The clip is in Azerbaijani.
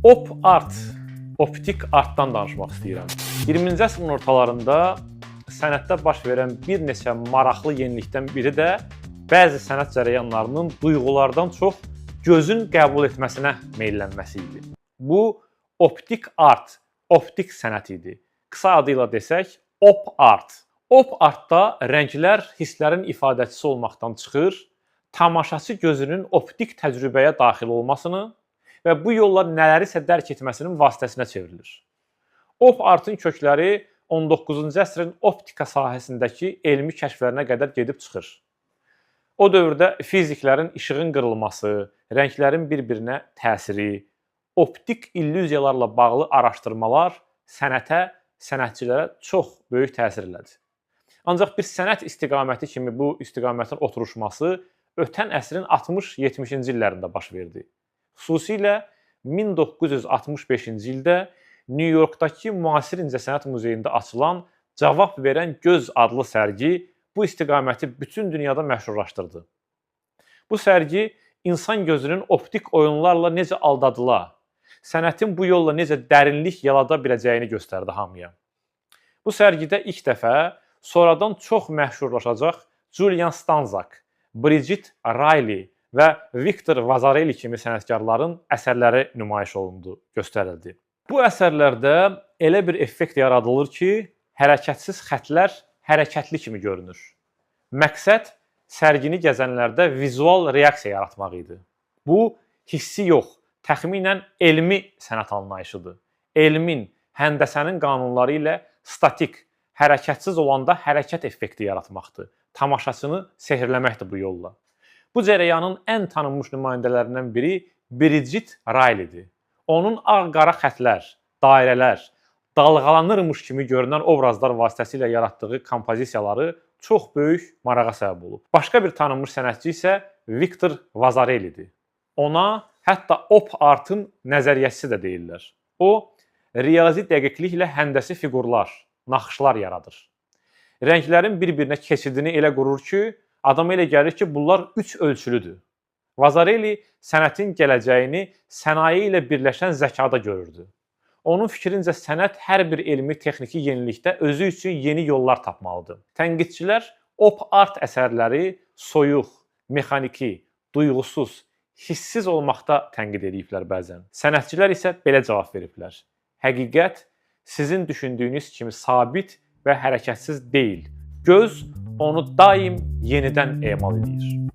Op art, optik artdan danışmaq istəyirəm. 20-ci əsrin ortalarında sənətdə baş verən bir neçə maraqlı yenilikdən biri də bəzi sənət cərəyanlarının duyğulardan çox gözün qəbul etməsinə meylənməsi idi. Bu optik art, optik sənət idi. Qısa adı ilə desək, op art. Op artda rənglər hisslərin ifadəçisi olmaqdan çıxır, tamaşaçı gözünün optik təcrübəyə daxil olmasını və bu yolla nələrisə dərk etməsinin vasitəsinə çevrilir. Op artın kökləri 19-cu əsrin optika sahəsindəki elmi kəşflərinə qədər gedib çıxır. O dövrdə fiziklərin işığın qırılması, rənglərin bir-birinə təsiri, optik illüziyalarla bağlı araşdırmalar sənətə, sənətçilərə çox böyük təsir elədi. Ancaq bir sənət istiqaməti kimi bu istiqamətin oturuşması ötən əsrin 60-70-ci illərində baş verdi. Xüsusilə 1965-ci ildə New Yorkdakı Müasir İncəsənət Muzeyində açılan Cavab verən göz adlı sərgi bu istiqaməti bütün dünyada məşhurlaşdırdı. Bu sərgi insan gözünün optik oyunlarla necə aldadıla, sənətin bu yolla necə dərinlik yalada biləcəyini göstərdi hamıya. Bu sərgidə ilk dəfə sonradan çox məşhurlaşacaq Julian Stanzak, Bridget Riley və Viktor Vazarelli kimi sənətkarların əsərləri nümayiş olundu, göstərildi. Bu əsərlərdə elə bir effekt yaradılır ki, hərəkətsiz xətlər hərəkətli kimi görünür. Məqsəd sərgini gəzənlərdə vizual reaksiya yaratmaq idi. Bu, hissi yox, təxminən elmi sənət anlayışıdır. Elmin, həndəsənin qanunları ilə statik, hərəkətsiz olanda hərəkət effekti yaratmaqdır. Tamaşaçını sehrləməkdir bu yolla. Bu cərəyanın ən tanınmış nümayəndələrindən biri Bridget Riley'dir. Onun ağ-qara xətlər, dairələr, dalğalanırmış kimi görünən obrazlar vasitəsilə yaratdığı kompozisiyaları çox böyük marağa səbəb olub. Başqa bir tanınmış sənətçi isə Viktor Vazarelli'dir. Ona hətta op artın nəzəriyyəçisi də deyirlər. O, riyazi dəqiqliklə həndəsi fiqurlar, naxışlar yaradır. Rənglərin bir-birinə keçidini elə qurur ki, adama elə gəlir ki, bunlar 3 ölçülüdür. Vazarelli sənətin gələcəyini sənaye ilə birləşən zəkada görürdü. Onun fikrincə sənət hər bir elmi texniki yenilikdə özü üçün yeni yollar tapmalıdır. Tənqidçilər op art əsərləri soyuq, mexaniki, duyğusuz, hissiz olmaqda tənqid ediblər bəzən. Sənətçilər isə belə cavab veriblər. Həqiqət sizin düşündüyünüz kimi sabit və hərəkətsiz deyil. Göz onu daim yenidən emal edir.